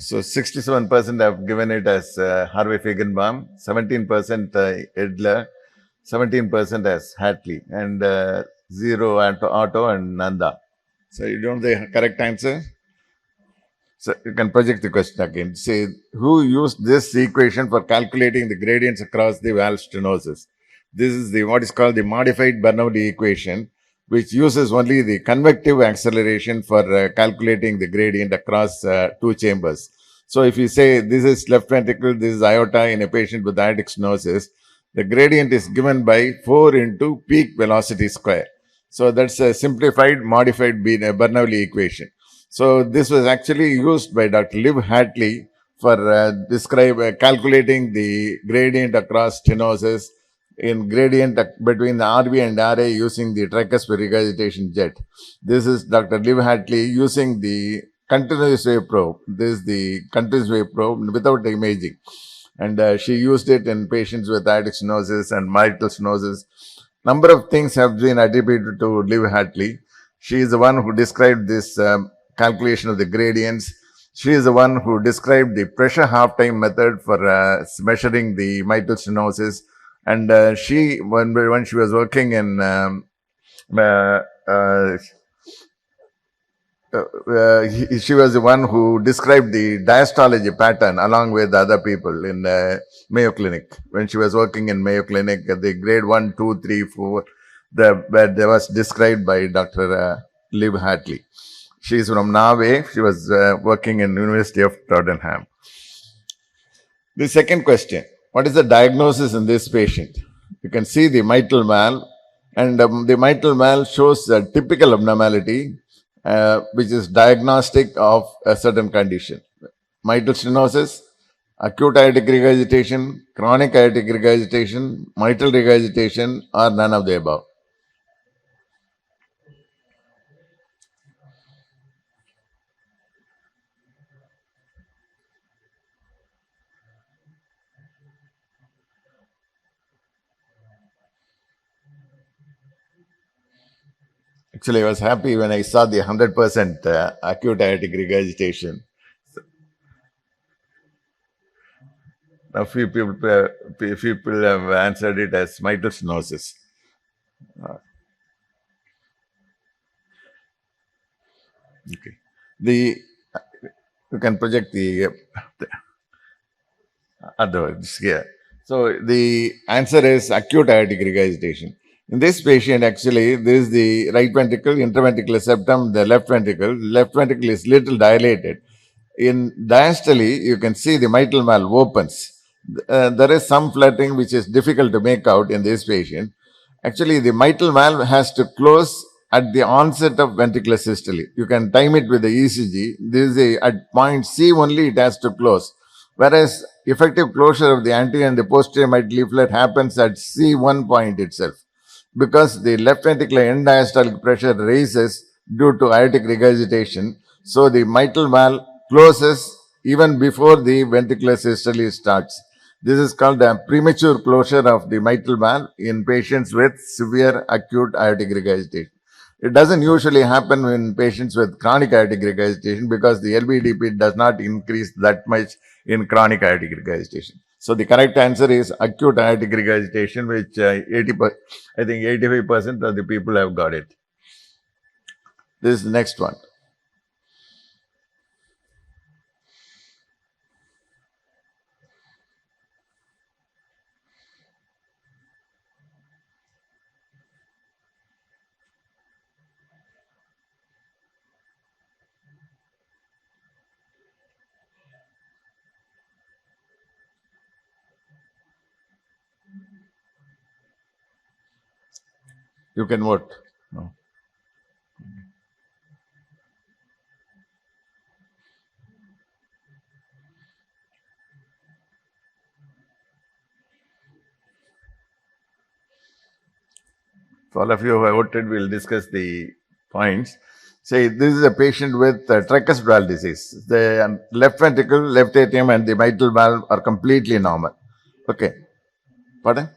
So 67% have given it as Harvey Feigenbaum, 17% Edler, 17% as Hatley, and zero Otto and Nanda. So you don't know the correct answer? So you can project the question again. Say, who used this equation for calculating the gradients across the valve stenosis? This is the what is called the modified Bernoulli equation, which uses only the convective acceleration for calculating the gradient across two chambers. So if you say this is left ventricle, this is aorta in a patient with aortic stenosis, the gradient is given by 4 into peak velocity square. So that's a simplified modified Bernoulli equation. So this was actually used by Dr. Liv Hatley for calculating the gradient across stenosis in gradient between the RV and RA using the tricuspid regurgitation jet. This is Dr. Liv Hatley using the continuous wave probe. This is the continuous wave probe without imaging. And she used it in patients with aortic stenosis and mitral stenosis. Number of things have been attributed to Liv Hatley. She is the one who described this calculation of the gradients. She is the one who described the pressure half-time method for measuring the mitral stenosis. And she, when she was working in she was the one who described the diastology pattern along with other people in Mayo Clinic. When she was working in Mayo Clinic, the grade 1, 2, 3, 4, that was described by Dr. Liv Hatley. She is from Norway. She was working in University of Tottenham. The second question, what is the diagnosis in this patient? You can see the mitral valve, and the mitral valve shows a typical abnormality, which is diagnostic of a certain condition. Mitral stenosis, acute aortic regurgitation, chronic aortic regurgitation, mitral regurgitation, or none of the above. Actually, I was happy when I saw the 100% acute aortic regurgitation. Now, few people have answered it as mitral stenosis. Okay. You can project the other words here. So the answer is acute aortic regurgitation. In this patient, actually, this is the right ventricle, interventricular septum, the left ventricle. Left ventricle is little dilated. In diastole, you can see the mitral valve opens. There is some fluttering which is difficult to make out in this patient. Actually, the mitral valve has to close at the onset of ventricular systole. You can time it with the ECG. This is at point C only it has to close. Whereas effective closure of the anterior and the posterior mitral leaflet happens at C1 point itself, because the left ventricular end diastolic pressure raises due to aortic regurgitation. So the mitral valve closes even before the ventricular systole starts. This is called a premature closure of the mitral valve in patients with severe acute aortic regurgitation. It doesn't usually happen in patients with chronic aortic regurgitation because the LVDP does not increase that much in chronic aortic regurgitation. So the correct answer is acute aortic regurgitation, which I think 85% of the people have got it. This is the next one. You can vote. No. So all of you who have voted, we'll discuss the points. Say this is a patient with tricuspid valve disease. The left ventricle, left atrium, and the mitral valve are completely normal. Okay. Pardon?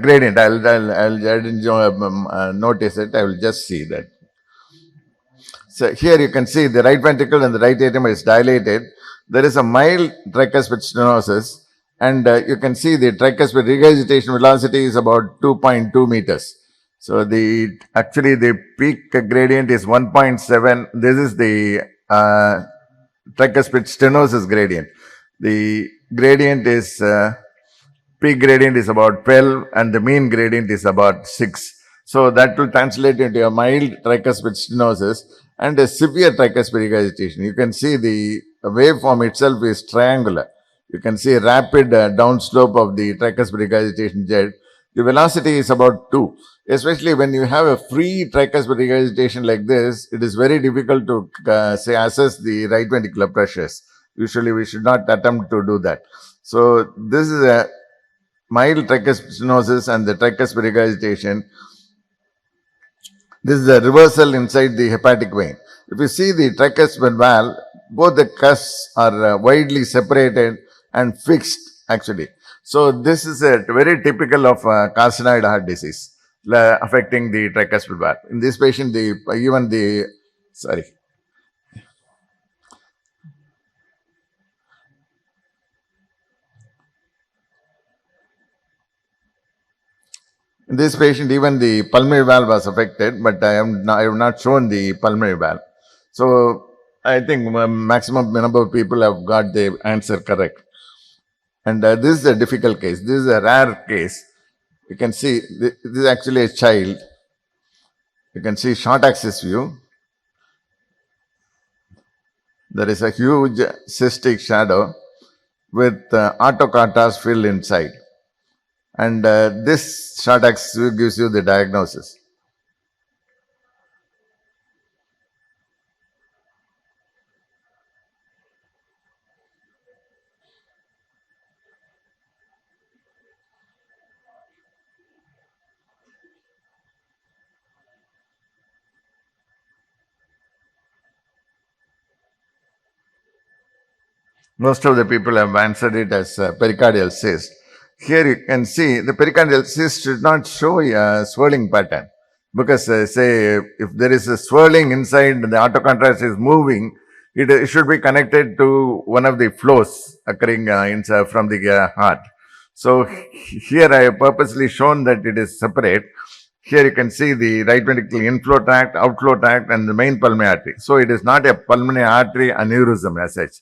Gradient. I didn't notice it. I will just see that. So here you can see the right ventricle and the right atrium is dilated. There is a mild tricuspid stenosis, and you can see the tricuspid regurgitation velocity is about 2.2 meters. So the peak gradient is 1.7. This is the tricuspid stenosis gradient. The gradient is peak gradient is about 12 and the mean gradient is about 6. So that will translate into a mild tricuspid stenosis and a severe tricuspid regurgitation. You can see the waveform itself is triangular. You can see a rapid downslope of the tricuspid regurgitation jet. The velocity is about 2. Especially when you have a free tricuspid regurgitation like this, it is very difficult to assess the right ventricular pressures. Usually we should not attempt to do that. So this is a mild tricuspid stenosis and the tricuspid regurgitation. This is the reversal inside the hepatic vein. If you see the tricuspid valve, both the cusps are widely separated and fixed actually. So this is a very typical of carcinoid heart disease affecting the tricuspid valve. In this patient, in this patient, even the pulmonary valve was affected, but I have not shown the pulmonary valve. So I think maximum number of people have got the answer correct. And this is a difficult case. This is a rare case. You can see this is actually a child. You can see short axis view. There is a huge cystic shadow with autocartars filled inside. And this short axis view gives you the diagnosis. Most of the people have answered it as pericardial cyst. Here you can see the pericardial cyst should not show a swirling pattern because say if there is a swirling inside the autocontrast is moving, it should be connected to one of the flows occurring inside from the heart. So here I have purposely shown that it is separate. Here you can see the right ventricular inflow tract, outflow tract, and the main pulmonary artery. So it is not a pulmonary artery aneurysm as such.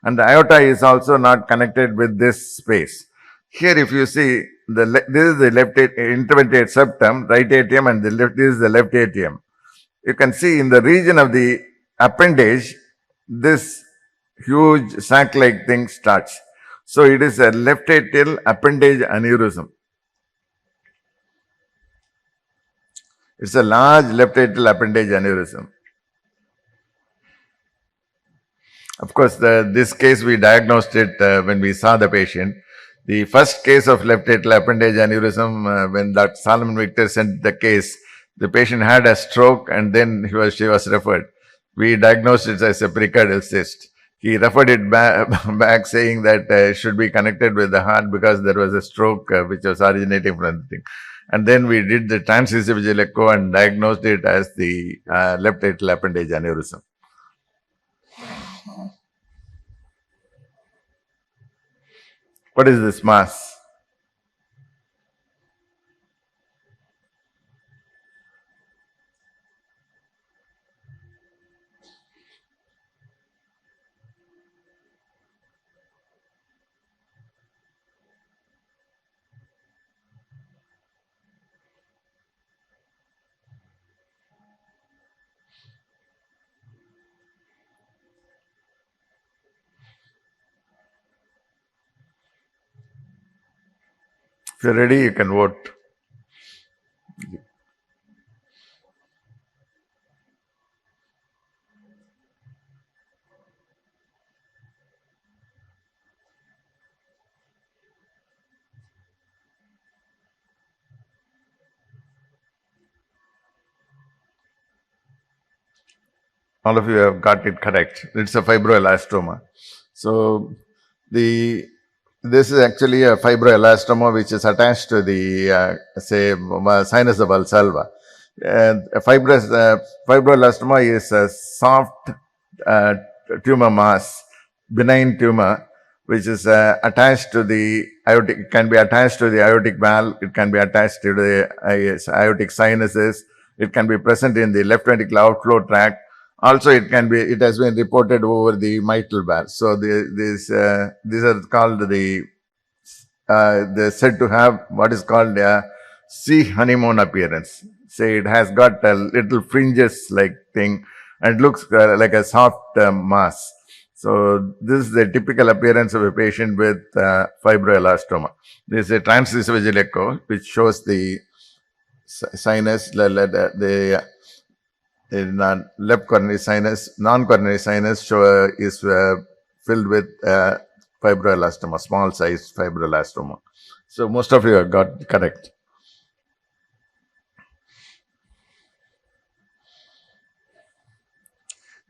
And the aorta is also not connected with this space. Here, if you see, this is the left interventrate septum, right atrium, and this is the left atrium. You can see in the region of the appendage, this huge sac-like thing starts. So it is a left atrial appendage aneurysm. It's a large left atrial appendage aneurysm. Of course, this case we diagnosed it when we saw the patient. The first case of left atrial appendage aneurysm, when Dr. Solomon Victor sent the case, the patient had a stroke and then she was referred. We diagnosed it as a pericardial cyst. He referred it back saying that it should be connected with the heart because there was a stroke which was originating from the thing. And then we did the transesophageal echo and diagnosed it as the left atrial appendage aneurysm. What is this mass? If you're ready, you can vote. All of you have got it correct. It's a fibroelastoma. So this is actually a fibroelastoma which is attached to the sinus of Valsalva. Fibroelastoma is a soft uh, tumor mass, benign tumor, which is attached to the aortic. It can be attached to the aortic valve. It can be attached to the aortic sinuses. It can be present in the left ventricular outflow tract. Also, it can be. It has been reported over the mitral valve. So these are called they're said to have what is called a sea honeymoon appearance. Say it has got a little fringes like thing and looks like a soft mass. So this is the typical appearance of a patient with fibroelastoma. This is a transesophageal echo which shows the sinus, the left coronary sinus, non-coronary sinus is filled with fibroelastoma, small size fibroelastoma. So most of you have got correct.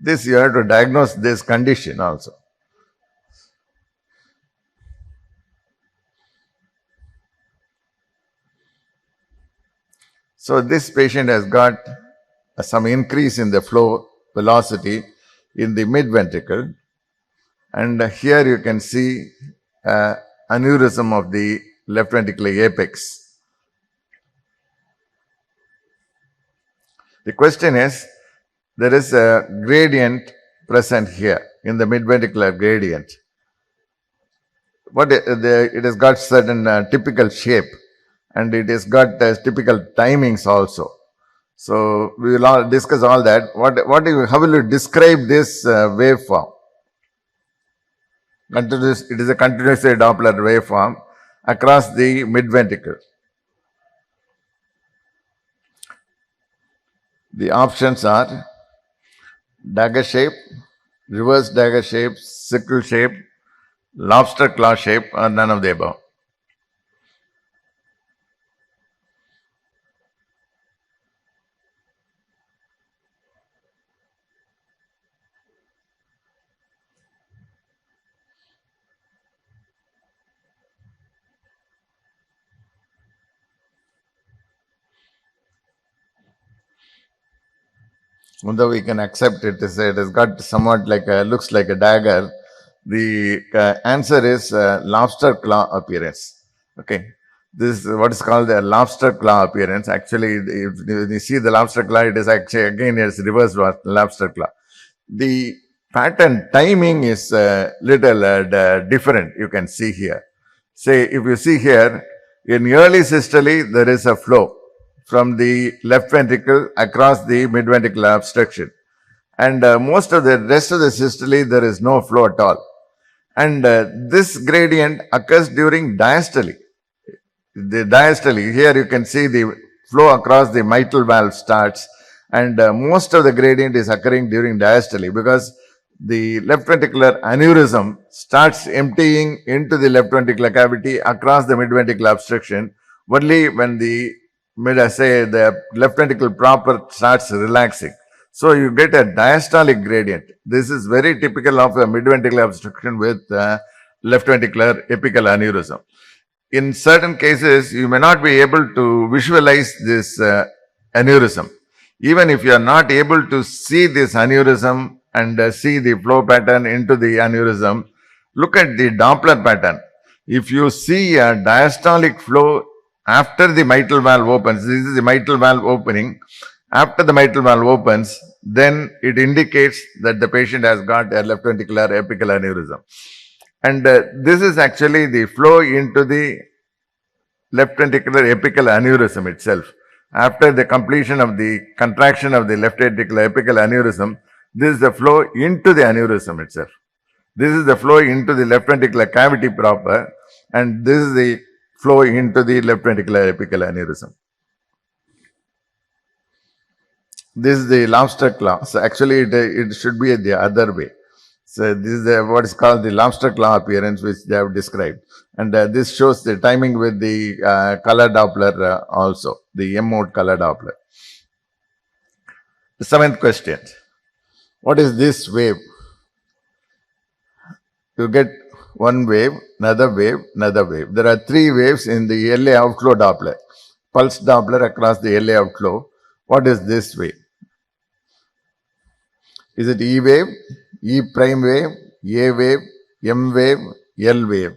This you have to diagnose this condition also. So this patient has got some increase in the flow velocity in the mid ventricle, and here you can see aneurysm of the left ventricular apex. The question is, there is a gradient present here in the mid-ventricular gradient. It has got certain typical shape, and it has got typical timings also. So we will all discuss all that. How will you describe this waveform? It is a continuous Doppler waveform across the mid-ventricle. The options are dagger shape, reverse dagger shape, sickle shape, lobster claw shape, or none of the above. Although we can accept it has got somewhat like looks like a dagger. The answer is lobster claw appearance. Okay, this is what is called the lobster claw appearance. Actually, if you see the lobster claw, it is actually again it's reverse lobster claw. The pattern timing is little different. You can see here. Say if you see here in early systole, there is a flow from the left ventricle across the mid-ventricular obstruction. And most of the rest of the systole, there is no flow at all. And this gradient occurs during diastole. The diastole, here you can see the flow across the mitral valve starts, and most of the gradient is occurring during diastole because the left ventricular aneurysm starts emptying into the left ventricular cavity across the mid-ventricular obstruction only when the left ventricle proper starts relaxing. So you get a diastolic gradient. This is very typical of a mid-ventricular obstruction with left ventricular apical aneurysm. In certain cases, you may not be able to visualize this aneurysm. Even if you are not able to see this aneurysm and see the flow pattern into the aneurysm, look at the Doppler pattern. If you see a diastolic flow after the mitral valve opens, this is the mitral valve opening. After the mitral valve opens, then it indicates that the patient has got a left ventricular apical aneurysm. And this is actually the flow into the left ventricular apical aneurysm itself. After the completion of the contraction of the left ventricular apical aneurysm, this is the flow into the aneurysm itself. This is the flow into the left ventricular cavity proper, and this is the flow into the left ventricular apical aneurysm. This is the lobster claw. So actually it should be the other way. So this is what is called the lobster claw appearance, which they have described. And this shows the timing with the color Doppler also, the M mode color Doppler. The seventh question. What is this wave? You get one wave, another wave, another wave. There are three waves in the LA outflow Doppler. Pulse Doppler across the LA outflow. What is this wave? Is it E wave, E prime wave, A wave, M wave, L wave?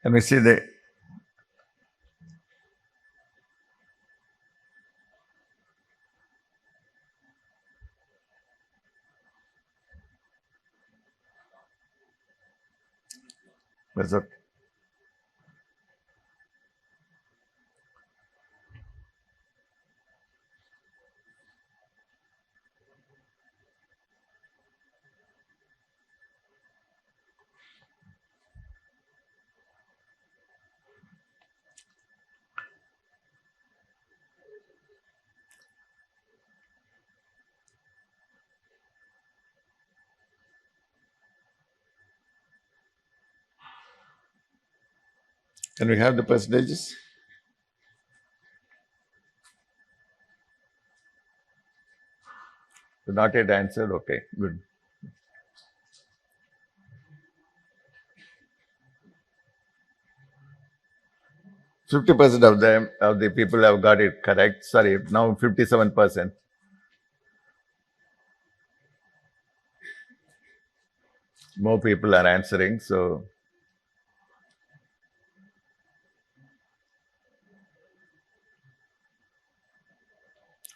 Can we see the that's okay. Can we have the percentages? Not yet answered. Okay, good. 50% of the people have got it correct. Sorry, now 57%. More people are answering. So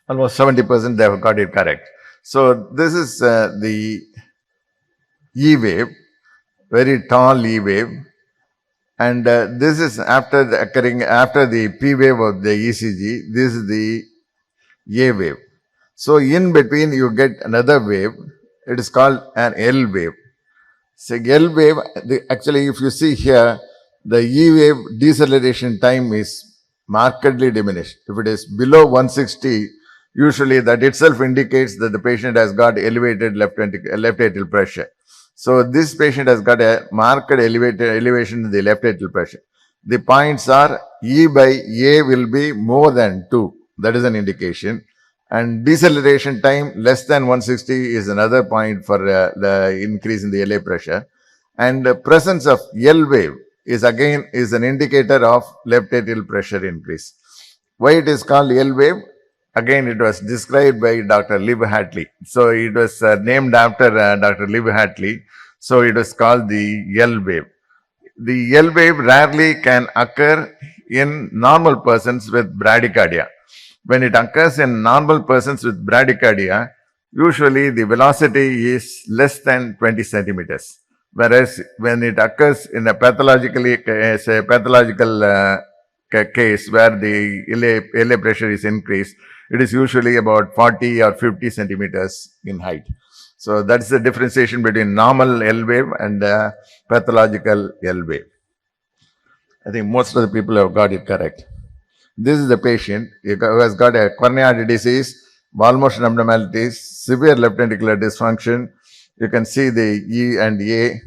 almost 70% they have got it correct. So this is the E wave, very tall E wave, and this is after the occurring after the P wave of the ECG. This is the A wave. So in between you get another wave. It is called an L wave. So L wave, actually, if you see here, the E wave deceleration time is markedly diminished. If it is below 160, usually that itself indicates that the patient has got elevated left atrial pressure. So this patient has got a marked elevation in the left atrial pressure. The points are E by A will be more than 2. That is an indication. And deceleration time less than 160 is another point for the increase in the LA pressure. And the presence of L wave is again is an indicator of left atrial pressure increase. Why it is called L wave? Again, it was described by Dr. Liv Hartley. So it was named after Dr. Liv Hartley. So it was called the L wave. The L wave rarely can occur in normal persons with bradycardia. When it occurs in normal persons with bradycardia, usually the velocity is less than 20 centimeters. Whereas when it occurs in a pathological case where the LA pressure is increased, it is usually about 40 or 50 centimeters in height. So that's the differentiation between normal L wave and pathological L wave. I think most of the people have got it correct. This is the patient who has got a coronary artery disease, wall motion abnormalities, severe left ventricular dysfunction. You can see the E and A,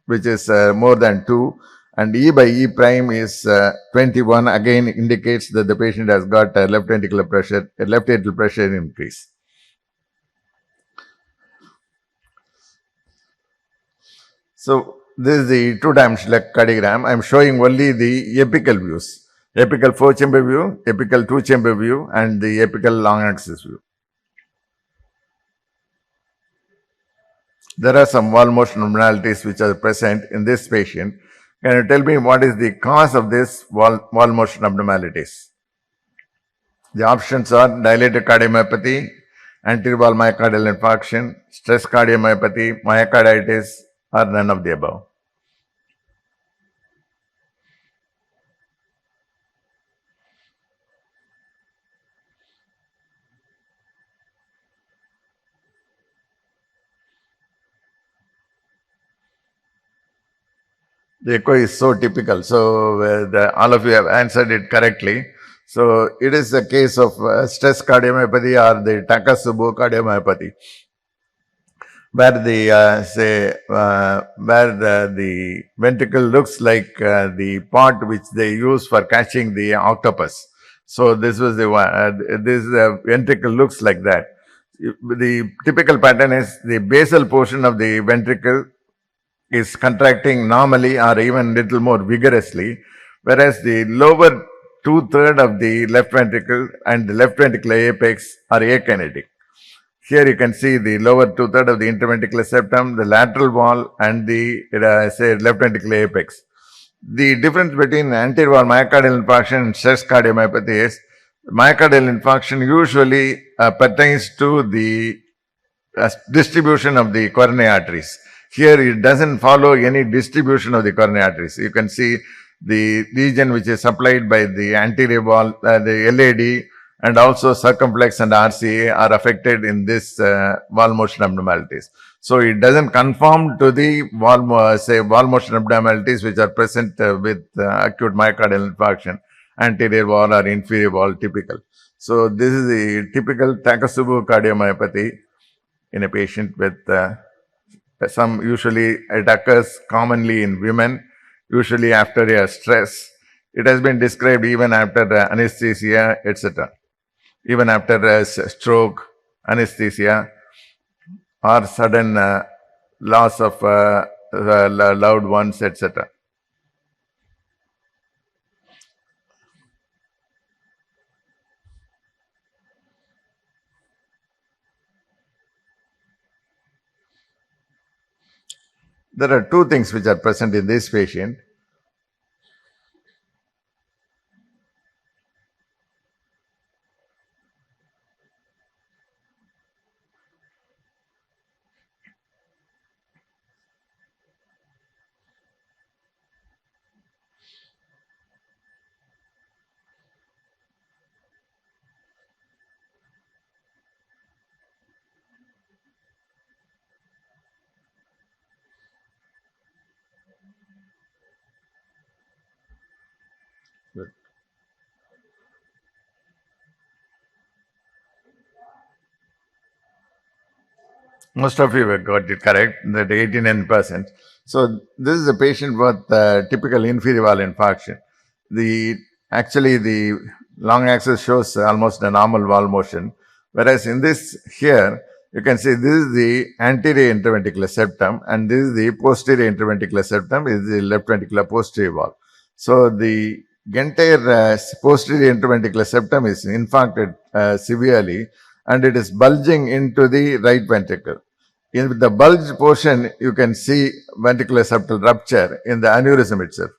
which is more than 2, and E by E prime is 21. Again, indicates that the patient has got left ventricular pressure, left atrial pressure increase. So this is the two-dimensional cardiogram. I am showing only the apical views. Apical 4-chamber view, apical 2-chamber view, and the apical long axis view. There are some wall motion abnormalities which are present in this patient. Can you tell me what is the cause of this wall motion abnormalities? The options are dilated cardiomyopathy, anterior wall myocardial infarction, stress cardiomyopathy, myocarditis, or none of the above. The echo is so typical. So all of you have answered it correctly. So it is a case of stress cardiomyopathy or the Takotsubo cardiomyopathy, where the ventricle looks like the pot which they use for catching the octopus. So this was the one. This ventricle looks like that. The typical pattern is the basal portion of the ventricle is contracting normally or even little more vigorously, whereas the lower two-thirds of the left ventricle and the left ventricular apex are akinetic. Here you can see the lower two-thirds of the interventricular septum, the lateral wall, and the say left ventricular apex. The difference between anterior wall myocardial infarction and stress cardiomyopathy is myocardial infarction usually pertains to the distribution of the coronary arteries. Here it doesn't follow any distribution of the coronary arteries. You can see the region which is supplied by the anterior wall, the LAD, and also circumflex and RCA are affected in this wall motion abnormalities. So it doesn't conform to the wall motion abnormalities which are present with acute myocardial infarction, anterior wall or inferior wall typical. So this is the typical Takotsubo cardiomyopathy in a patient with some, usually it occurs commonly in women, usually after a stress. It has been described even after anesthesia, etc. Even after a stroke, anesthesia, or sudden loss of loved ones, etc. There are two things which are present in this patient. Most of you have got it correct, that 89%. So this is a patient with typical inferior wall infarction. Actually the long axis shows almost a normal wall motion, whereas in this here you can see this is the anterior interventricular septum and this is the posterior interventricular septum, is the left ventricular posterior wall. So the entire posterior interventricular septum is infarcted severely, and it is bulging into the right ventricle. In the bulge portion, you can see ventricular septal rupture in the aneurysm itself.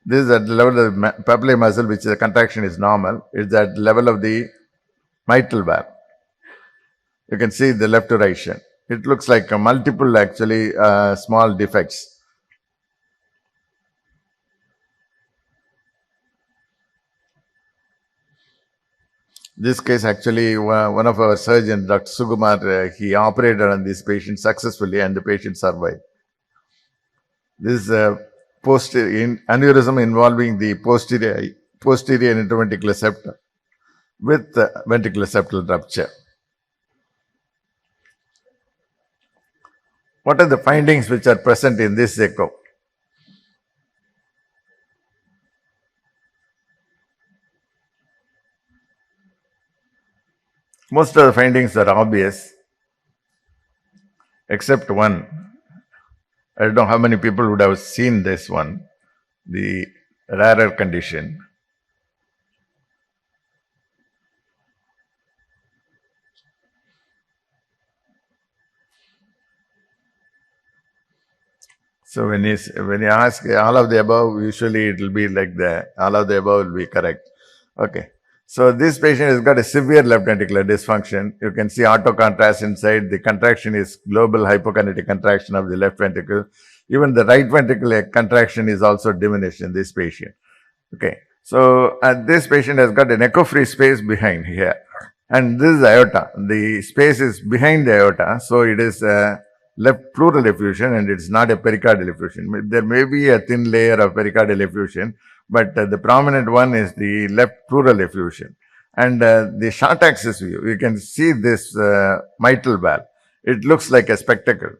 This is at the level of the papillae muscle, which the contraction is normal. It's at the level of the mitral valve. You can see the left to right shunt. It looks like a multiple, actually, small defects. This case, actually, one of our surgeons, Dr. Sukumar, he operated on this patient successfully and the patient survived. This is a aneurysm involving the posterior interventricular septum with ventricular septal rupture. What are the findings which are present in this echo? Most of the findings are obvious, except one. I don't know how many people would have seen this one, the rarer condition. So when you ask all of the above, usually it will be like all of the above will be correct. Okay. So this patient has got a severe left ventricular dysfunction. You can see autocontrast inside. The contraction is global hypokinetic contraction of the left ventricle. Even the right ventricular contraction is also diminished in this patient. Okay. So this patient has got an echo-free space behind here. And this is aorta. The space is behind the aorta. So it is left pleural effusion, and it's not a pericardial effusion. There may be a thin layer of pericardial effusion, but the prominent one is the left pleural effusion. And the short axis view, you can see this mitral valve. It looks like a spectacle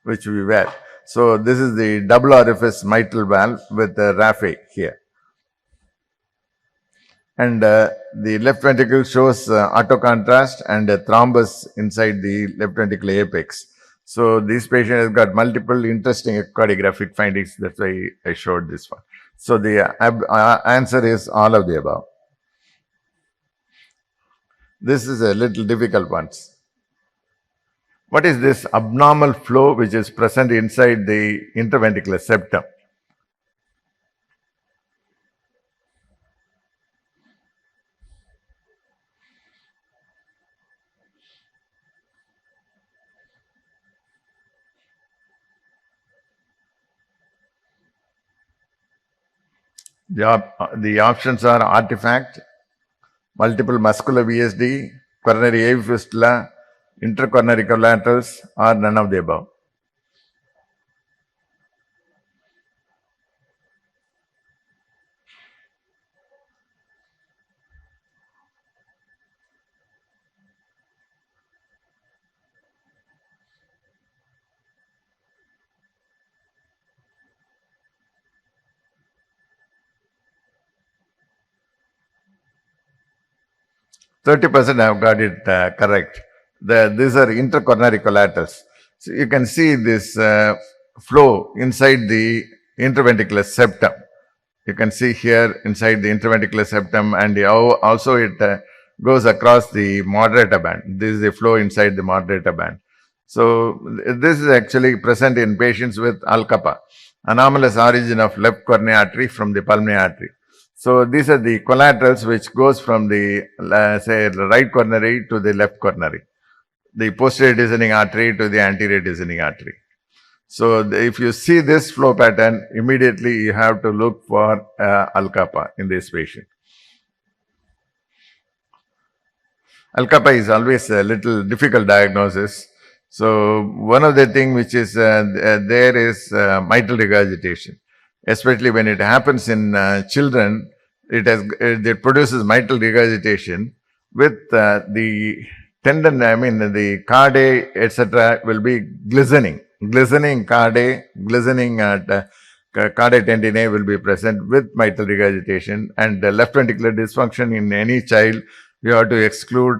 which we wear. So this is the double orifice mitral valve with the raphe here. And the left ventricle shows autocontrast and a thrombus inside the left ventricular apex. So this patient has got multiple interesting echocardiographic findings. That's why I showed this one. So the answer is all of the above. This is a little difficult one. What is this abnormal flow which is present inside the interventricular septum? The options are artifact, multiple muscular VSD, coronary AV fistula, intercoronary collaterals, or none of the above. %, have got it correct. These are intercoronary collaterals. So you can see this flow inside the interventricular septum. You can see here inside the interventricular septum, and also it goes across the moderator band. This is the flow inside the moderator band. So this is actually present in patients with Alcapa, anomalous origin of left coronary artery from the pulmonary artery. So these are the collaterals which goes from the say right coronary to the left coronary, the posterior descending artery to the anterior descending artery. So if you see this flow pattern, immediately you have to look for Alcapa in this patient. Alcapa is always a little difficult diagnosis. So one of the things which is there is mitral regurgitation, especially when it happens in children. It produces mitral regurgitation with the tendon, the cardae, etc., will be glistening cardae, glistening at cardae tendineae will be present with mitral regurgitation, and left ventricular dysfunction in any child, you have to exclude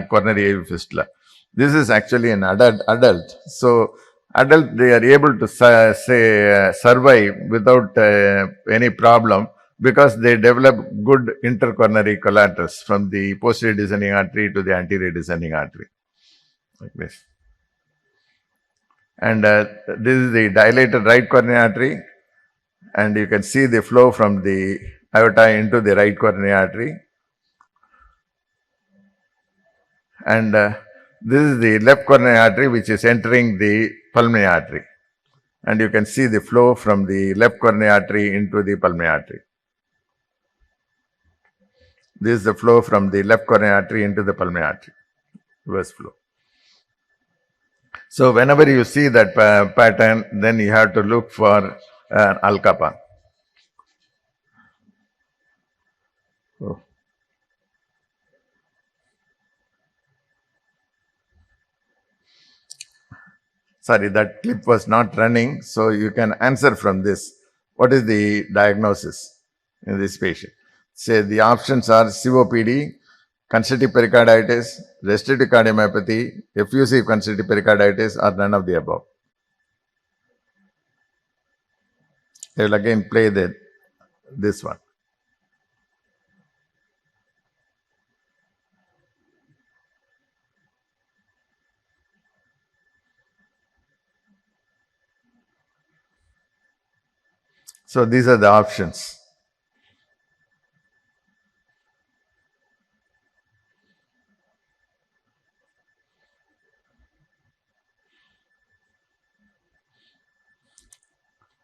coronary AV fistula. This is actually an adult. So adult, they are able to survive without any problem, because they develop good intercoronary collaterals from the posterior descending artery to the anterior descending artery, like this. And this is the dilated right coronary artery, and you can see the flow from the aorta into the right coronary artery. And this is the left coronary artery which is entering the pulmonary artery. And you can see the flow from the left coronary artery into the pulmonary artery. This is the flow from the left coronary artery into the pulmonary artery, reverse flow. So whenever you see that pattern, then you have to look for Alcapa. Oh. Sorry, that clip was not running, so you can answer from this. What is the diagnosis in this patient? Say the options are COPD, congestive pericarditis, restrictive cardiomyopathy, effusive congestive pericarditis, or none of the above. I will again play this one. So these are the options.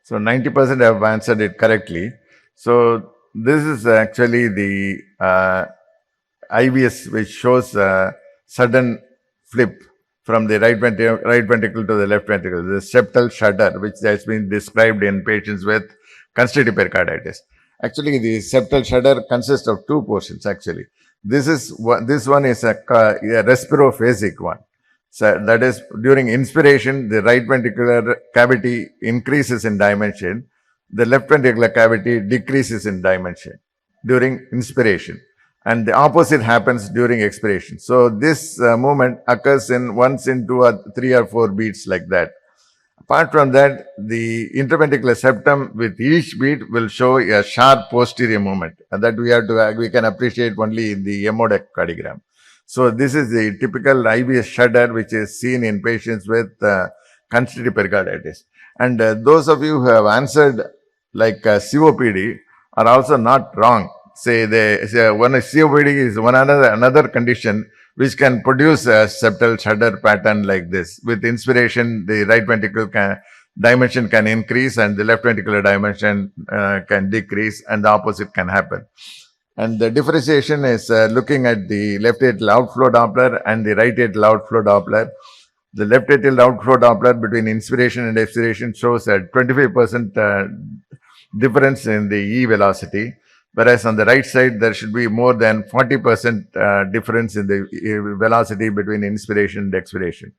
So 90% have answered it correctly. So this is actually the IVS, which shows a sudden from the right ventricle to the left ventricle, the septal shudder, which has been described in patients with constrictive pericarditis. Actually, the septal shudder consists of two portions. Actually, this one is a respirophasic one. So that is, during inspiration, the right ventricular cavity increases in dimension. The left ventricular cavity decreases in dimension during inspiration, and the opposite happens during expiration. So this movement occurs in once in 3 or 4 beats like that. Apart from that, the interventricular septum with each beat will show a sharp posterior movement, and that we can appreciate only in the echocardiogram. So this is the typical IBS shudder which is seen in patients with constrictive pericarditis. And those of you who have answered like COPD are also not wrong. Say one COPD is another condition which can produce a septal shudder pattern like this. With inspiration, the right ventricle dimension can increase and the left ventricular dimension can decrease, and the opposite can happen. And the differentiation is looking at the left atrial outflow Doppler and the right atrial outflow Doppler. The left atrial outflow Doppler between inspiration and expiration shows a 25% difference in the E velocity, whereas on the right side there should be more than 40% difference in the velocity between inspiration and expiration.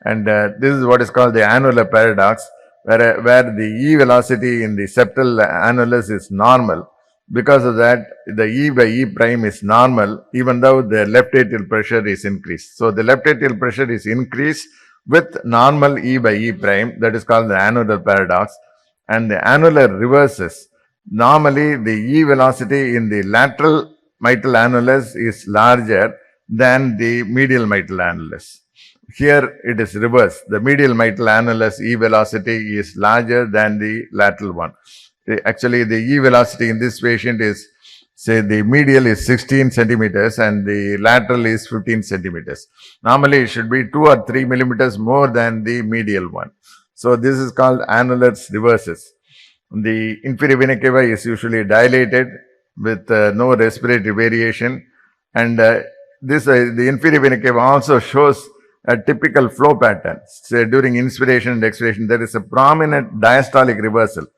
And this is what is called the annular paradox, where the E velocity in the septal annulus is normal. Because of that, the E by E prime is normal, even though the left atrial pressure is increased. So the left atrial pressure is increased with normal E by E prime. That is called the annular paradox. And the annular reverses. Normally, the E velocity in the lateral mitral annulus is larger than the medial mitral annulus. Here it is reversed. The medial mitral annulus E velocity is larger than the lateral one. Actually, the E velocity in this patient is, say, the medial is 16 centimeters and the lateral is 15 centimeters. Normally, it should be 2 or 3 millimeters more than the medial one. So, this is called annular reverses. The inferior vena cava is usually dilated with no respiratory variation, and the inferior vena cava also shows a typical flow pattern. Say, during inspiration and expiration, there is a prominent diastolic reversal.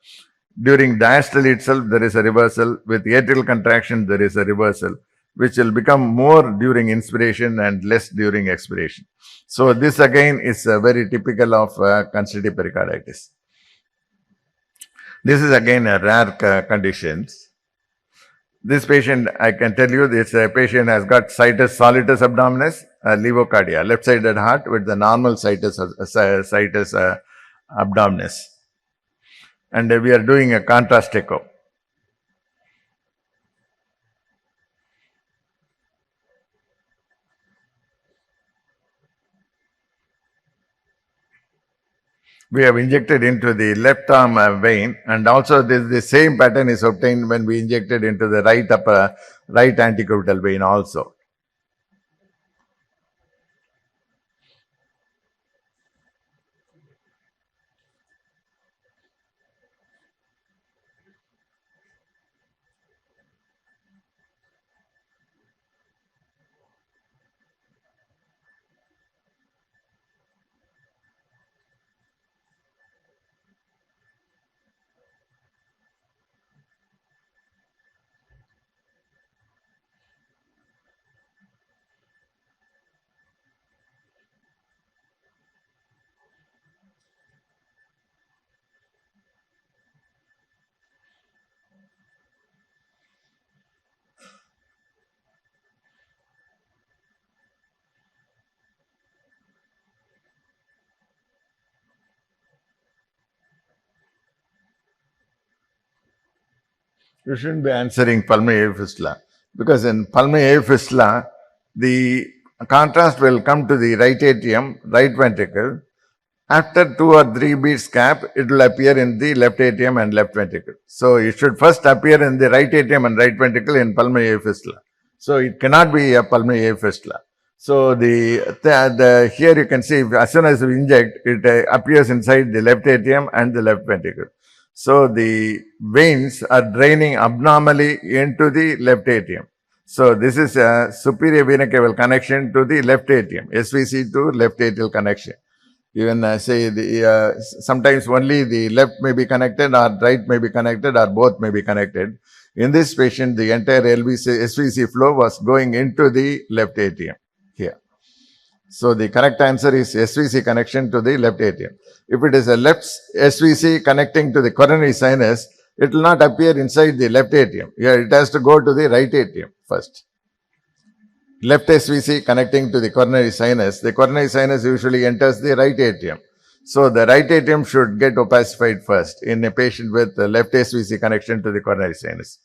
During diastole itself, there is a reversal. With atrial contraction, there is a reversal, which will become more during inspiration and less during expiration. So this again is very typical of constrictive pericarditis. This is again a rare condition. This patient, I can tell you, this patient has got situs solitus abdominis, levocardia, left-sided heart with the normal situs abdominis. And we are doing a contrast echo. We have injected into the left arm vein, and also the same pattern is obtained when we injected into the right antecubital vein also. You shouldn't be answering pulmonary fistula, because in pulmonary fistula, the contrast will come to the right atrium, right ventricle. After 2 or 3 beats gap, it will appear in the left atrium and left ventricle. So it should first appear in the right atrium and right ventricle in pulmonary fistula. So it cannot be a pulmonary fistula. So here you can see, as soon as we inject, it appears inside the left atrium and the left ventricle. So the veins are draining abnormally into the left atrium. So this is a superior vena cava connection to the left atrium, SVC to left atrial connection. Even say sometimes only the left may be connected or right may be connected or both may be connected. In this patient, the entire SVC flow was going into the left atrium here. So the correct answer is SVC connection to the left atrium. If it is a left SVC connecting to the coronary sinus, it will not appear inside the left atrium. Here it has to go to the right atrium first. Left SVC connecting to the coronary sinus usually enters the right atrium. So the right atrium should get opacified first in a patient with the left SVC connection to the coronary sinus.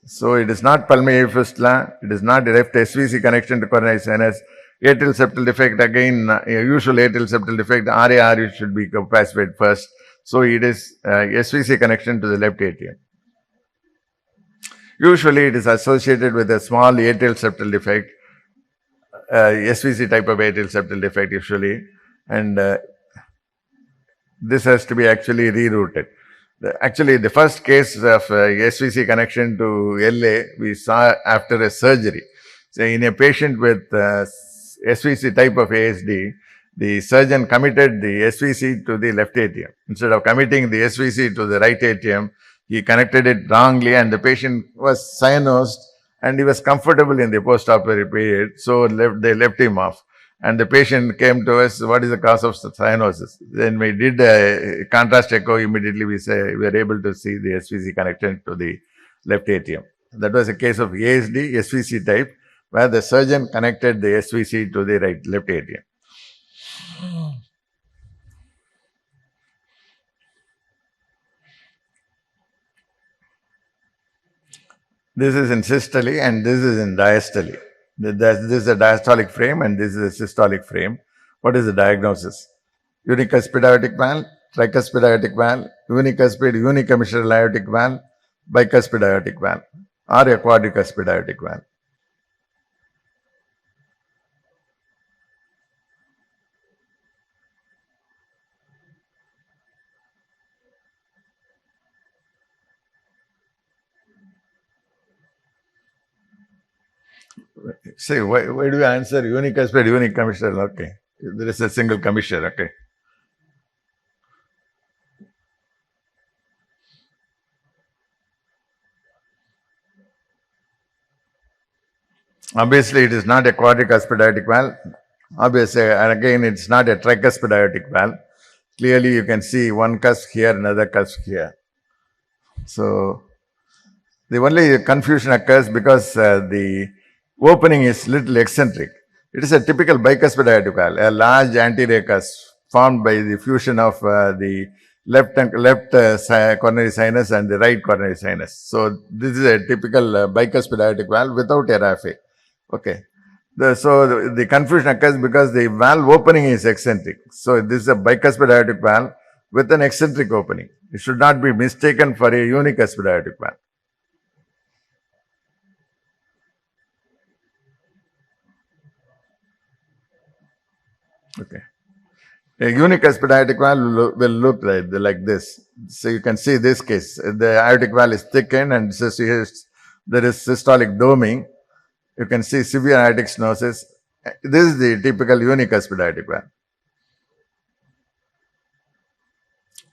So it is not pulmonary fistula, it is not left SVC connection to coronary sinus. Atrial septal defect, again, usual atrial septal defect, RAR should be opacified first. So it is SVC connection to the left atrium. Usually it is associated with a small atrial septal defect, SVC type of atrial septal defect usually, and this has to be actually rerouted. Actually, the first case of SVC connection to LA we saw after a surgery. So in a patient with SVC type of ASD, the surgeon committed the SVC to the left atrium. Instead of committing the SVC to the right atrium, he connected it wrongly and the patient was cyanosed and he was comfortable in the post-operative period. So they left him off. And the patient came to us, what is the cause of cyanosis? Then we did a contrast echo. Immediately we were able to see the SVC connection to the left atrium. That was a case of ASD, SVC type, where the surgeon connected the SVC to the left atrium. This is in systole and this is in diastole. This is a diastolic frame and this is a systolic frame. What is the diagnosis? Unicuspid aortic valve, tricuspid aortic valve, unicuspid unicommissural aortic valve, bicuspid aortic valve, or a quadricuspid aortic valve. Say, why do you answer unicuspid unicommissural? Okay. There is a single commissure, okay. Obviously, it is not a quadricuspid aortic valve. Obviously, and again, it's not a tricuspid aortic valve. Clearly, you can see one cusp here, another cusp here. So, the only confusion occurs because the opening is little eccentric. It is a typical bicuspid aortic valve, a large anterior cusp formed by the fusion of the left coronary sinus and the right coronary sinus. So, this is a typical bicuspid aortic valve without a raphe. Okay. So the confusion occurs because the valve opening is eccentric. So this is a bicuspid aortic valve with an eccentric opening. It should not be mistaken for a unicuspid aortic valve. Okay. A unicuspid aortic valve will look like this. So you can see this case. The aortic valve is thickened and there is systolic doming. You can see severe aortic stenosis. This is the typical unicuspid aortic valve.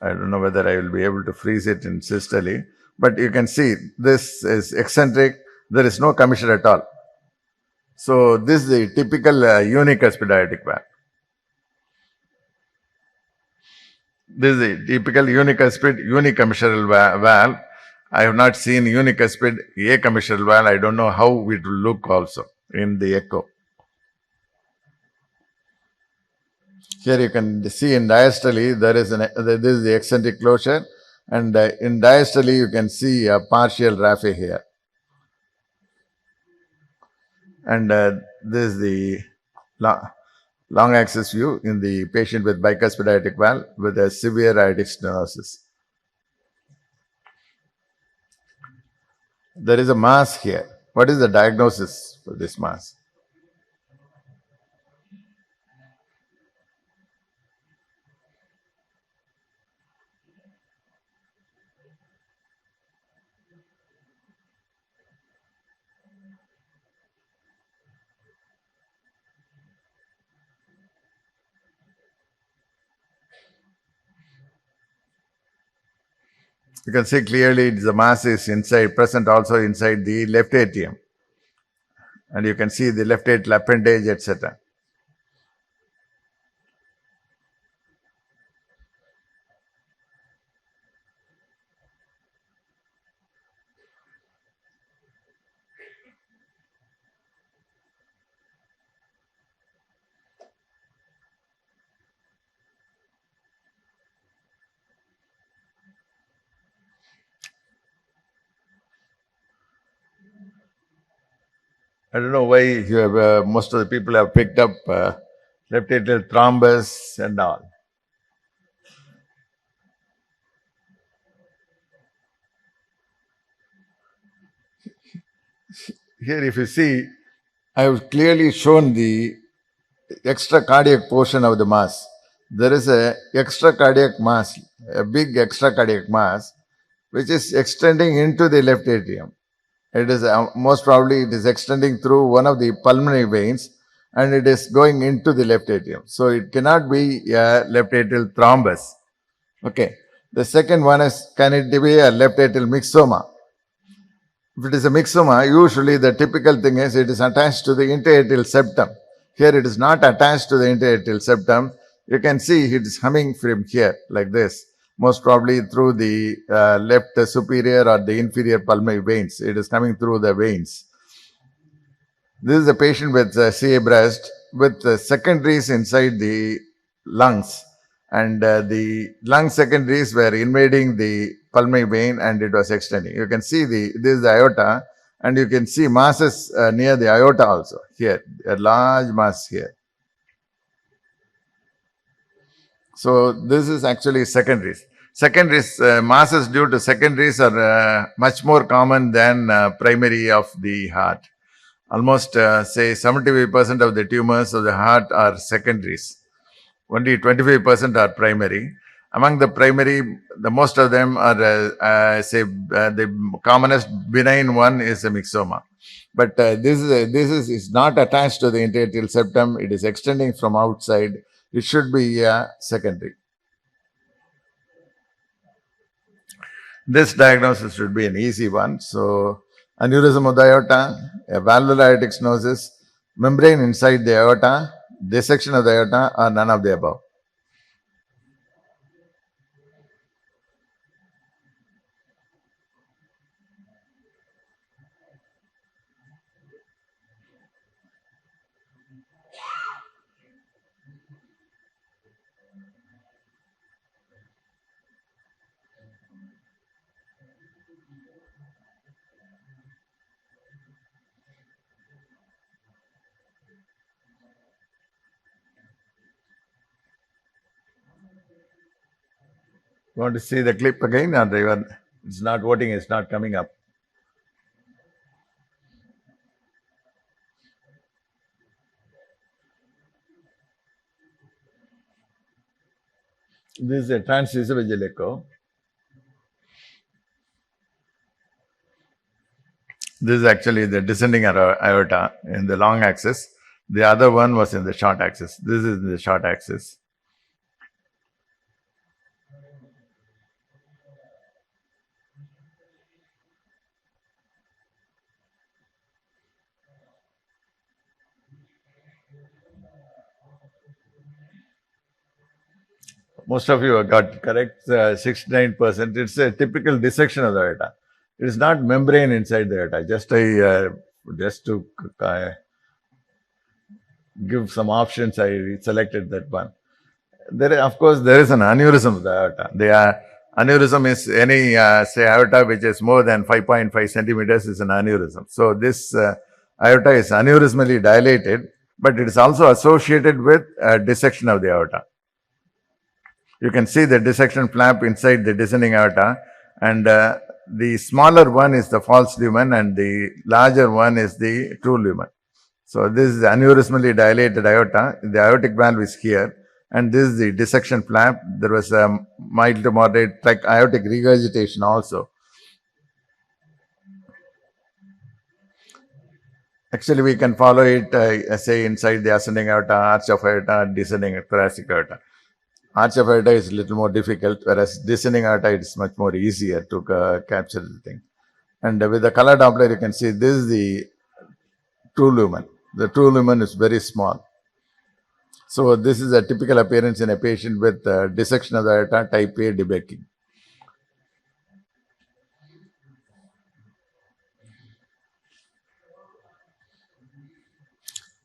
I don't know whether I will be able to freeze it in systole, but you can see this is eccentric. There is no commissure at all. So this is the typical unicuspid aortic valve. This is a typical unicuspid unicommissural valve. I have not seen unicuspid acommissural valve. I don't know how it will look also in the echo. Here you can see in diastole this is the eccentric closure, and in diastole you can see a partial raphe here, and this is the long axis view in the patient with bicuspid aortic valve with a severe aortic stenosis. There is a mass here. What is the diagnosis for this mass? You can see clearly the mass is inside, present also inside the left atrium. And you can see the left atrial appendage, etc. I don't know why you have, most of the people have picked up left atrial thrombus and all. Here, if you see, I have clearly shown the extra cardiac portion of the mass. There is a extra cardiac mass, a big extra cardiac mass, which is extending into the left atrium. It is most probably it is extending through one of the pulmonary veins, and it is going into the left atrium. So it cannot be a left atrial thrombus. Okay. The second one is, can it be a left atrial myxoma? If it is a myxoma, usually the typical thing is it is attached to the interatrial septum. Here it is not attached to the interatrial septum. You can see it is coming from here like this, most probably through the left superior or the inferior pulmonary veins. It is coming through the veins. This is a patient with CA breast with secondaries inside the lungs, and the lung secondaries were invading the pulmonary vein and it was extending. You can see this is the aorta, and you can see masses near the aorta also here, a large mass here. So this is actually secondaries. Secondaries, masses due to secondaries are much more common than primary of the heart. Almost say 75% of the tumors of the heart are secondaries. Only 25% are primary. Among the primary, the most of them are the commonest benign one is a myxoma. But this is not attached to the interatrial septum. It is extending from outside. It should be secondary. This diagnosis should be an easy one. So, aneurysm of the aorta, a valvular aortic stenosis, membrane inside the aorta, dissection of the aorta, or none of the above. You want to see the clip again, or even it's not voting, it's not coming up. This is a transesophageal echo. This is actually the descending aorta in the long axis. The other one was in the short axis. This is the short axis. Most of you have got correct, 69%. It's a typical dissection of the aorta. It is not membrane inside the aorta. Just to give some options, I selected that one. Of course, there is an aneurysm of the aorta. The aneurysm is any, say, aorta which is more than 5.5 centimeters is an aneurysm. So this aorta is aneurysmally dilated, but it is also associated with dissection of the aorta. You can see the dissection flap inside the descending aorta, and the smaller one is the false lumen and the larger one is the true lumen. So this is aneurysmally dilated aorta. The aortic valve is here, and this is the dissection flap. There was a mild to moderate aortic regurgitation also. Actually, we can follow it, say, inside the ascending aorta, arch of aorta, descending thoracic aorta. arch of aorta is a little more difficult, whereas descending aorta is much more easier to capture the thing. And with the color Doppler, you can see this is the true lumen. The true lumen is very small. So this is a typical appearance in a patient with dissection of the aorta, type A debulking.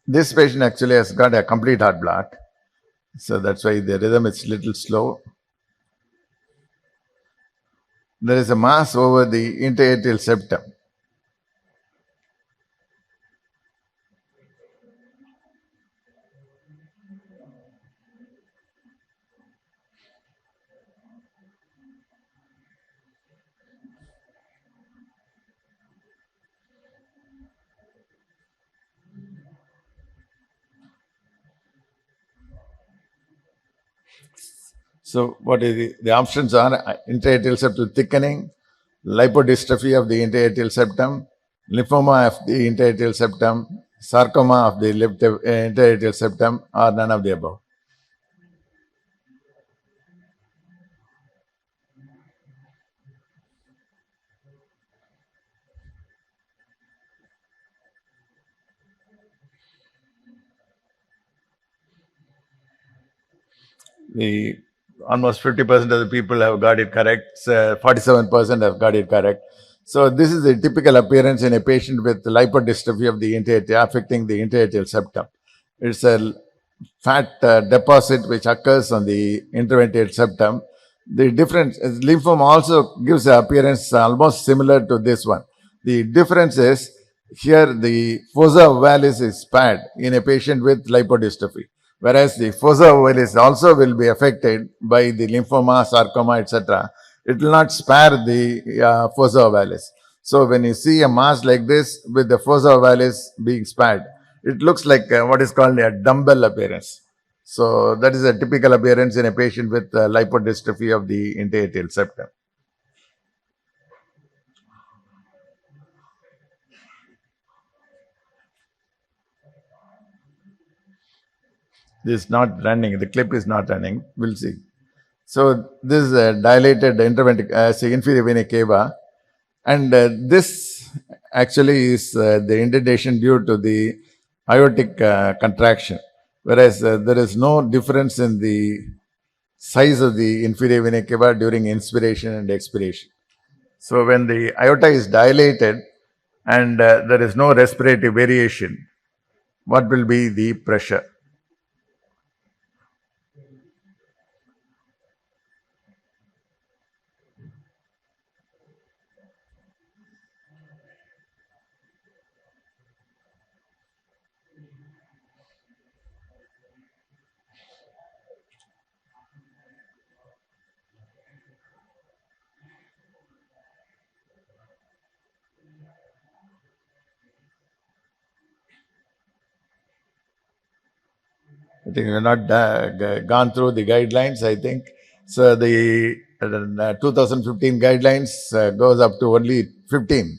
This patient actually has got a complete heart block. So that's why the rhythm is little slow. There is a mass over the interatrial septum. So what is the options are interatrial septum thickening, lipodystrophy of the interatrial septum, lymphoma of the interatrial septum, sarcoma of the left interatrial septum, or none of the above. The almost 50% of the people have got it correct. 47% have got it correct. So this is a typical appearance in a patient with lipodystrophy of the interatrial, affecting the interatrial septum. It's a fat deposit which occurs on the interventrial septum. The difference, lymphoma also gives an appearance almost similar to this one. The difference is here the fossa ovalis is spared in a patient with lipodystrophy, whereas the fossa ovalis also will be affected by the lymphoma, sarcoma, etc. It will not spare the fossa ovalis. So when you see a mass like this with the fossa ovalis being spared, it looks like what is called a dumbbell appearance. So that is a typical appearance in a patient with lipodystrophy of the interatrial septum. This is not running. The clip is not running. We'll see. So this is a dilated inferior vena cava, and this actually is the indentation due to the aortic contraction, whereas there is no difference in the size of the inferior vena cava during inspiration and expiration. So when the aorta is dilated and there is no respiratory variation, what will be the pressure? I think we have not gone through the guidelines. I think so. The 2015 guidelines goes up to only 15.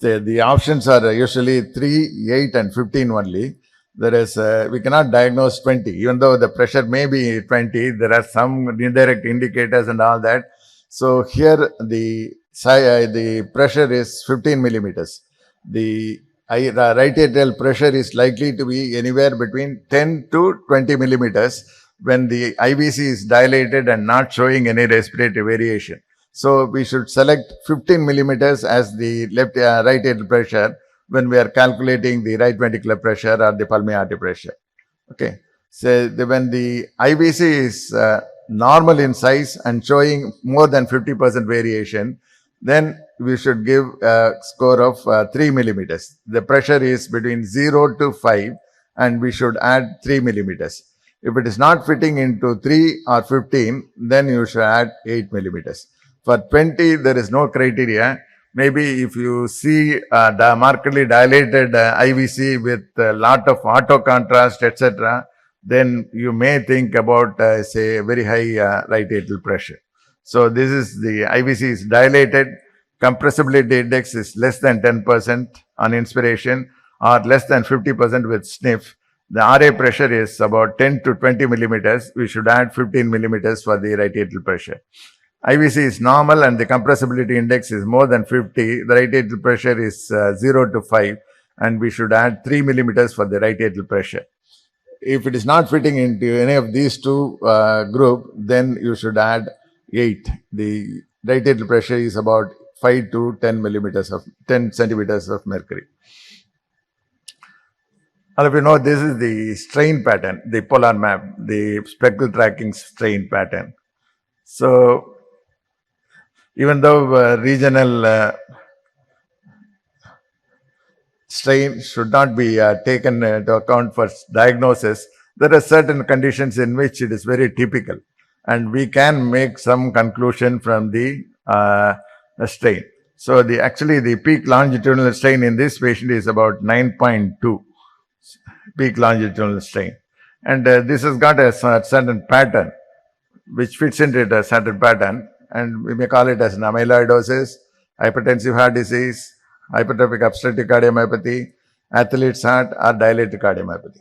The options are usually 3, 8, and 15 only. There is we cannot diagnose 20, even though the pressure may be 20. There are some indirect indicators and all that. So here the pressure is 15 millimeters. The right atrial pressure is likely to be anywhere between 10 to 20 millimeters when the IVC is dilated and not showing any respiratory variation. So we should select 15 millimeters as the right atrial pressure when we are calculating the right ventricular pressure or the pulmonary artery pressure. Okay. So when the IVC is normal in size and showing more than 50% variation, then we should give a score of 3 millimeters. The pressure is between 0 to 5 and we should add 3 millimeters. If it is not fitting into 3 or 15, then you should add 8 millimeters. For 20, there is no criteria. Maybe if you see the markedly dilated IVC with a lot of auto contrast, etc., then you may think about, say, very high right atrial pressure. So this is the IVC is dilated, compressibility index is less than 10% on inspiration or less than 50% with sniff. the RA pressure is about 10 to 20 millimeters. We should add 15 millimeters for the right atrial pressure. IVC is normal and the compressibility index is more than 50. The right atrial pressure is 0 to 5, and we should add 3 millimeters for the right atrial pressure. If it is not fitting into any of these two group, then you should add 8. The right atrial pressure is about 5 to 10 centimeters of mercury. All of you know this is the strain pattern, the polar map, the spectral tracking strain pattern. So even though regional strain should not be taken into account for diagnosis, there are certain conditions in which it is very typical, and we can make some conclusion from the strain. So actually the peak longitudinal strain in this patient is about 9.2 peak longitudinal strain, and this has got a certain pattern which fits into a certain pattern, and we may call it as an amyloidosis, hypertensive heart disease, hypertrophic obstructive cardiomyopathy, athlete's heart, or dilated cardiomyopathy.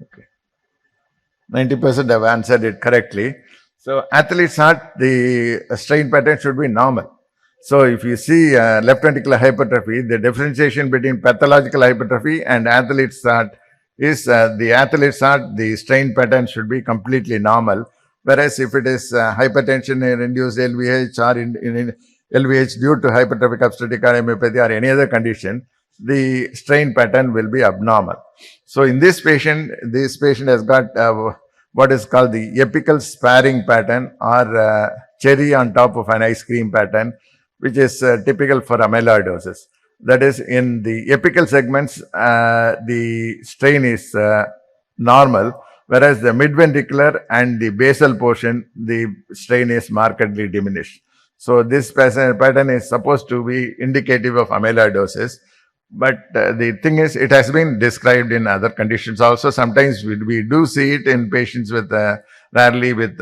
Okay. 90% have answered it correctly. So athlete's heart, the strain pattern should be normal. So if you see left ventricular hypertrophy, the differentiation between pathological hypertrophy and athlete's heart is the athlete's heart, the strain pattern should be completely normal. Whereas if it is hypertension induced LVH or in LVH due to hypertrophic obstructive cardiomyopathy or any other condition, the strain pattern will be abnormal. So in this patient has got what is called the apical sparing pattern, or cherry on top of an ice cream pattern, which is typical for amyloidosis. That is, in the apical segments, the strain is normal, whereas the midventricular and the basal portion, the strain is markedly diminished. So this pattern is supposed to be indicative of amyloidosis. But the thing is, it has been described in other conditions also. Sometimes we do see it in patients with, rarely with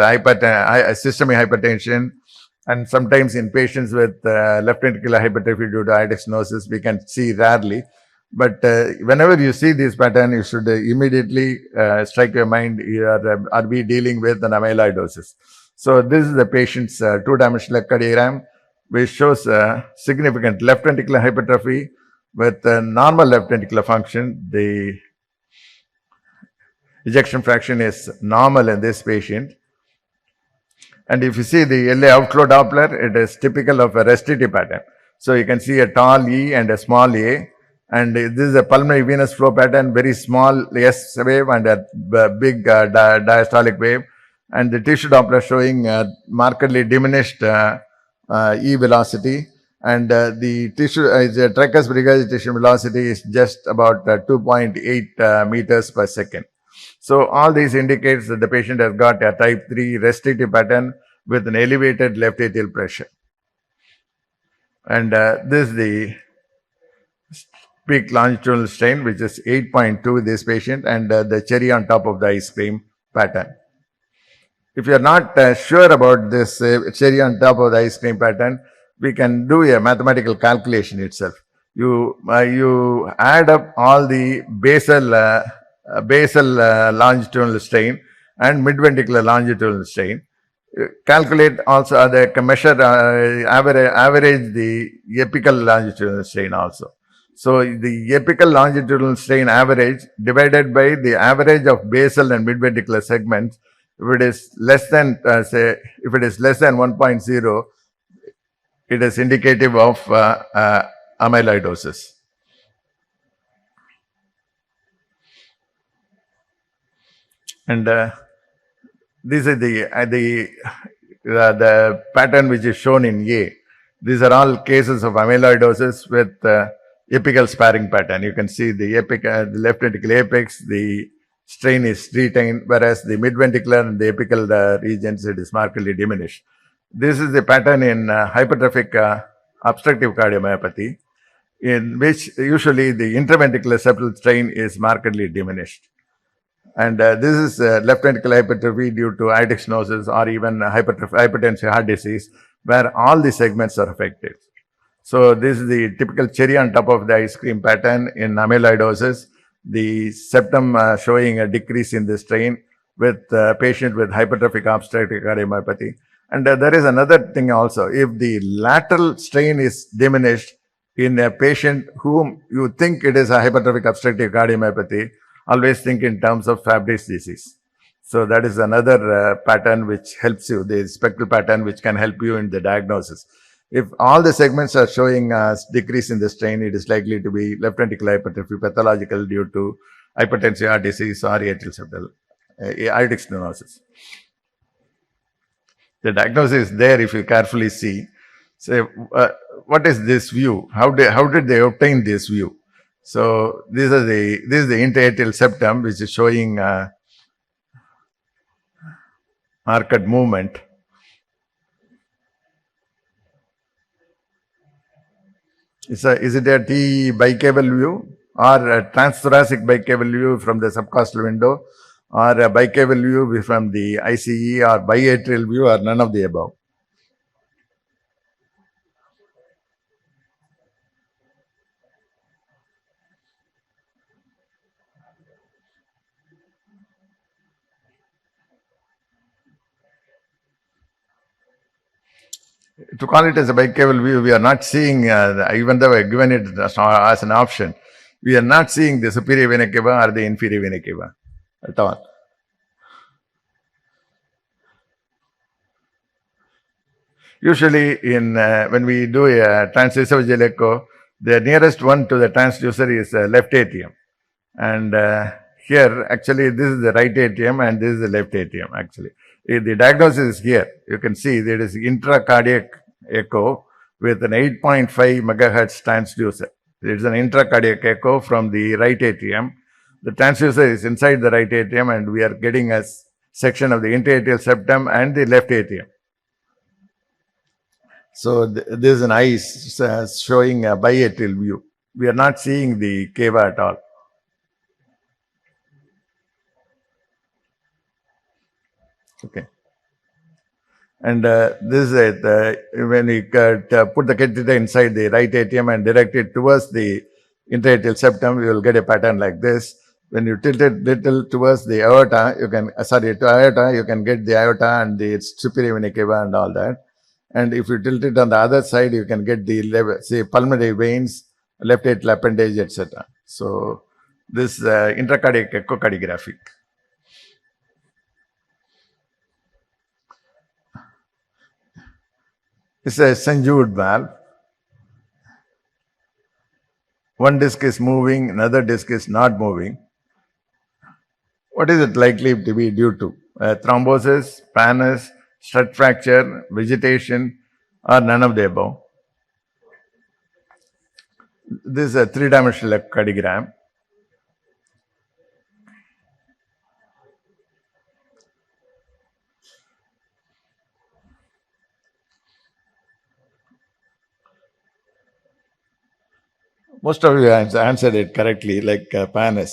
systemic hypertension, and sometimes in patients with left ventricular hypertrophy due to aortic stenosis, we can see rarely. But whenever you see this pattern, you should immediately strike your mind, are we dealing with an amyloidosis? So this is the patient's two-dimensional echocardiogram, which shows significant left ventricular hypertrophy with normal left ventricular function. The ejection fraction is normal in this patient. And if you see the LA outflow Doppler, it is typical of a restrictive pattern. So you can see a tall E and a small a. And this is a pulmonary venous flow pattern, very small S wave and a big diastolic wave. And the tissue Doppler showing markedly diminished E velocity. And the tissue, the tricuspid regurgitation velocity is just about 2.8 meters per second. So all these indicates that the patient has got a type 3 restrictive pattern with an elevated left atrial pressure. And this is the peak longitudinal strain, which is 8.2 this patient, and the cherry on top of the ice cream pattern. If you are not sure about this cherry on top of the ice cream pattern, we can do a mathematical calculation itself. You add up all the basal longitudinal strain and midventricular longitudinal strain. Calculate also measure average the apical longitudinal strain also. So the apical longitudinal strain average divided by the average of basal and midventricular segments, if it is less than if it is less than 1.0, it is indicative of amyloidosis. And this is the pattern which is shown in A. These are all cases of amyloidosis with apical sparing pattern. You can see the the left ventricular apex, the strain is retained, whereas the midventricular and the apical regions, it is markedly diminished. This is the pattern in hypertrophic obstructive cardiomyopathy. in which usually the intraventricular septal strain is markedly diminished. And this is left ventricular hypertrophy due to aortic stenosis or even hypertensive heart disease, where all the segments are affected. So this is the typical cherry on top of the ice cream pattern in amyloidosis. The septum showing a decrease in the strain with patient with hypertrophic obstructive cardiomyopathy. And there is another thing also. If the lateral strain is diminished in a patient whom you think it is a hypertrophic obstructive cardiomyopathy, always think in terms of Fabry's disease. So that is another pattern which helps you, the spectral pattern which can help you in the diagnosis. If all the segments are showing a decrease in the strain, it is likely to be left ventricular hypertrophy pathological due to hypertensive heart disease or atrial septal aortic stenosis. The diagnosis is there if you carefully see. Say, what is this view? How did they obtain this view? So this is the interatrial septum, which is showing arched movement. Is it a T bicaval view or a transthoracic bicaval view from the subcostal window, or a bicaval view from the ICE, or biatrial view, or none of the above? To call it as a bicaval view, we are not seeing, even though we are given it as an option, we are not seeing the superior vena cava or the inferior vena cava at all. Usually, when we do a transesophageal echo, the nearest one to the transducer is left atrium, and here actually this is the right atrium and this is the left atrium. Actually, the diagnosis is here. You can see there is intracardiac echo with an 8.5 megahertz transducer. It is an intracardiac echo from the right atrium. The transducer is inside the right atrium, and we are getting a section of the interatrial septum and the left atrium. So this is an ice showing a biatrial view. We are not seeing the cava at all. Okay. And this is it. When we put the catheter inside the right atrium and direct it towards the interatrial septum, we will get a pattern like this. When you tilt it little towards the aorta, you can you can get the aorta and the superior vena cava and all that. And if you tilt it on the other side, you can get the pulmonary veins, left atrial appendage, etc. So this intracardiac echocardiography. It's a St. Jude valve. One disc is moving, another disc is not moving. What is it likely to be due to? Thrombosis, pannus, strut fracture, vegetation, or none of the above? This is a three-dimensional echocardiogram. Most of you answered it correctly, like pannus.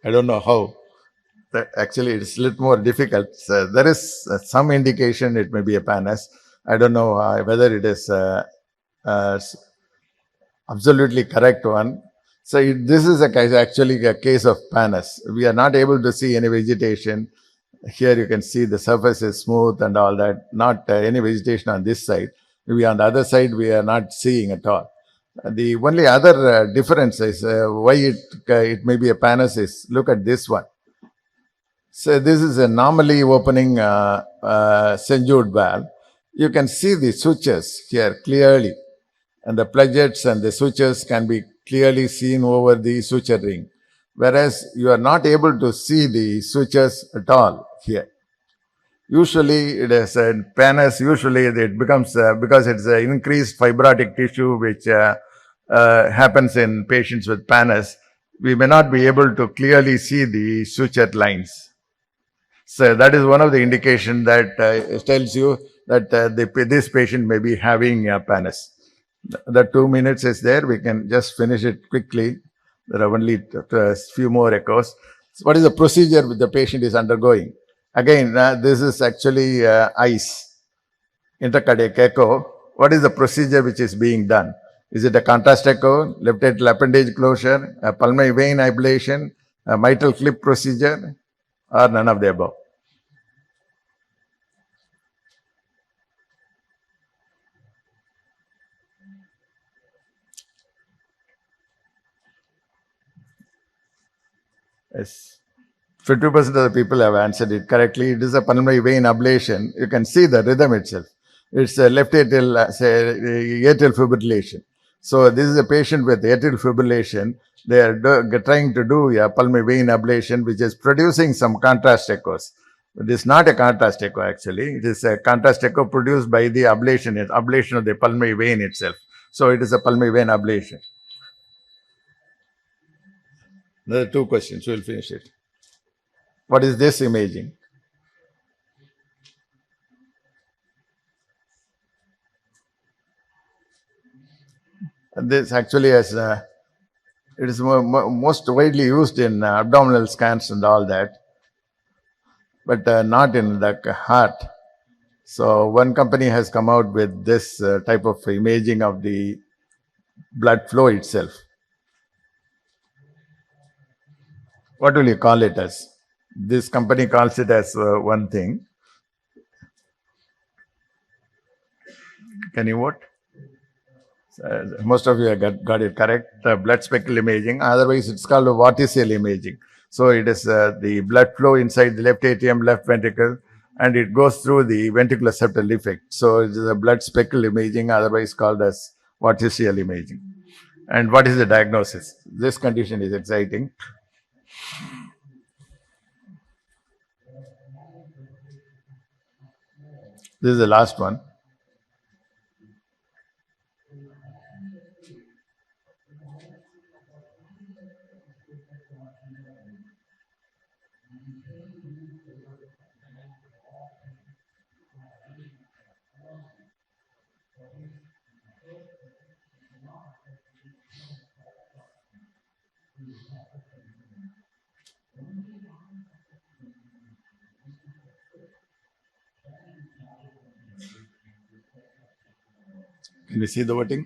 I don't know how. Actually, it's a little more difficult. There is some indication it may be a pannus. I don't know whether it is absolutely correct one. So this is actually a case of pannus. We are not able to see any vegetation. Here you can see the surface is smooth and all that. Not any vegetation on this side. Maybe on the other side we are not seeing at all. The only other difference is why it may be a pannus is, look at this one. So this is a normally opening St. Jude valve. You can see the sutures here clearly, and the plugets and the sutures can be clearly seen over the suture ring, whereas you are not able to see the sutures at all here. Usually it is a pannus. Usually it becomes because it's an increased fibrotic tissue which happens in patients with pannus. We may not be able to clearly see the suture lines. So that is one of the indication that tells you that this patient may be having a pannus. The 2 minutes is there. We can just finish it quickly. There are only a few more echoes. So what is the procedure the patient is undergoing? Again, this is actually ICE, intracardiac echo. What is the procedure which is being done? Is it a contrast echo, left atrial appendage closure, a pulmonary vein ablation, a mitral clip procedure, or none of the above? Yes. 50% of the people have answered it correctly. It is a pulmonary vein ablation. You can see the rhythm itself. It's a left atrial, atrial fibrillation. So this is a patient with atrial fibrillation. They are trying to do a pulmonary vein ablation, which is producing some contrast echoes. It is not a contrast echo actually. It is a contrast echo produced by the ablation of the pulmonary vein itself. So it is a pulmonary vein ablation. There are two questions. We'll finish it. What is this imaging? And this actually has it is most widely used in abdominal scans and all that, but not in the heart. So one company has come out with this type of imaging of the blood flow itself. What will you call it as? This company calls it as one thing. Can you vote? Most of you have got it correct. Blood speckle imaging. Otherwise, it's called vorticial imaging. So it is the blood flow inside the left atrium, left ventricle, and it goes through the ventricular septal defect. So it is a blood speckle imaging, otherwise called as vorticial imaging. And what is the diagnosis? This condition is exciting. This is the last one. Can you see the voting?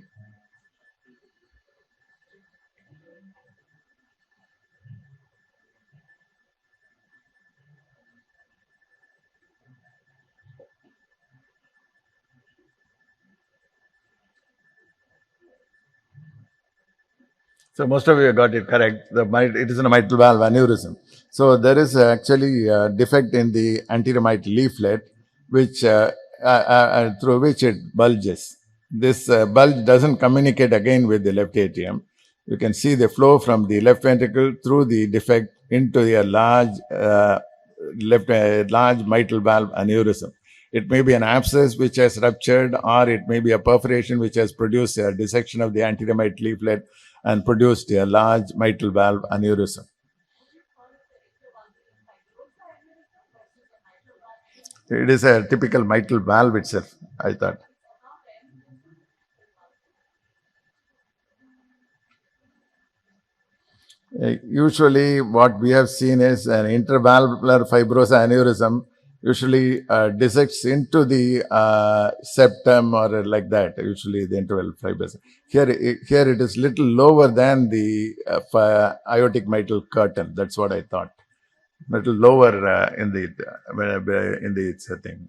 So most of you got it correct. It is a mitral valve aneurysm. So there is actually a defect in the anterior mitral leaflet, which through which it bulges. This bulge doesn't communicate again with the left atrium. You can see the flow from the left ventricle through the defect into a large mitral valve aneurysm. It may be an abscess which has ruptured, or it may be a perforation which has produced a dissection of the anterior mitral leaflet and produced a large mitral valve aneurysm. It is a typical mitral valve itself, I thought. Usually, what we have seen is an intervalvular fibrosa aneurysm usually dissects into the septum or like that, usually the interval fibrosa. Here it is little lower than the aortic mitral curtain. That's what I thought. Little lower in the setting.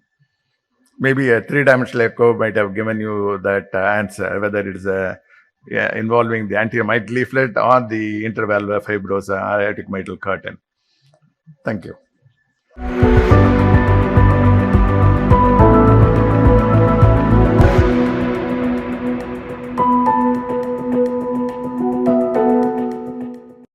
Maybe a three-dimensional echo might have given you that answer, whether it is involving the anterior mitral leaflet or the intervalvular fibrosa aortic mitral curtain. Thank you.